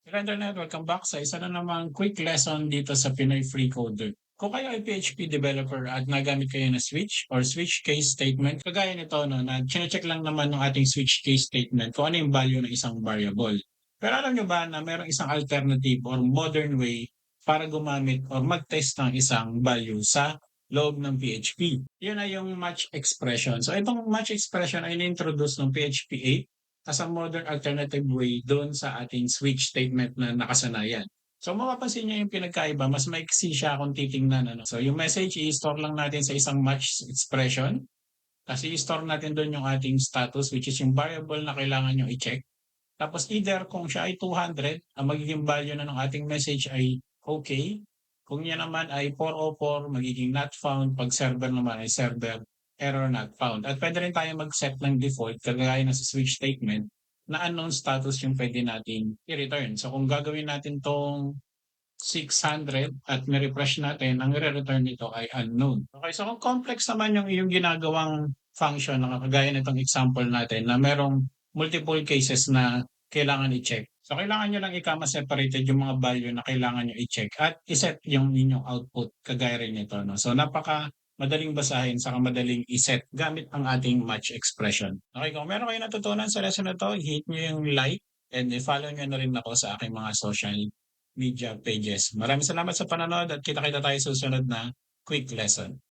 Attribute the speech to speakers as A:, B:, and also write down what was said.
A: Hello internet, welcome back sa isa na namang quick lesson dito sa Pinoy Free Coder. Kung kayo ay PHP developer at nagamit kayo na switch or switch case statement, kagaya nito no, na check lang naman ng ating switch case statement kung ano yung value ng isang variable. Pero alam nyo ba na mayroong isang alternative or modern way para gumamit or mag-test ng isang value sa loob ng PHP? Yun ay yung match expression. So itong match expression ay na-introduce ng PHP 8 as a modern alternative way doon sa ating switch statement na nakasanayan. So mapapansin niyo yung pinagkaiba, mas maiksi siya kung titingnan. Ano? So yung message i-store lang natin sa isang match expression kasi i-store natin doon yung ating status which is yung variable na kailangan nyo i-check. Tapos either kung siya ay 200, ang magiging value na ng ating message ay okay. Kung yan naman ay 404, magiging not found. Pag server naman ay server, error not found. At pwede rin tayo mag-set ng default, kagaya na sa switch statement, na unknown status yung pwede natin i-return. So kung gagawin natin tong 600 at may-refresh natin, ang i-return nito ay unknown. Okay, so kung complex naman yung iyong ginagawang function na kagaya nitong example natin na merong multiple cases na kailangan i-check. So kailangan nyo lang i-comma separated yung mga value na kailangan nyo i-check at iset yung inyong output kagaya rin nito. No? So napaka madaling basahin saka madaling iset gamit ang ating match expression. Okay, kung meron kayo natutunan sa lesson na to, hit nyo yung like and i-follow nyo na rin ako sa aking mga social media pages. Maraming salamat sa panonood at kita-kita tayo sa susunod na quick lesson.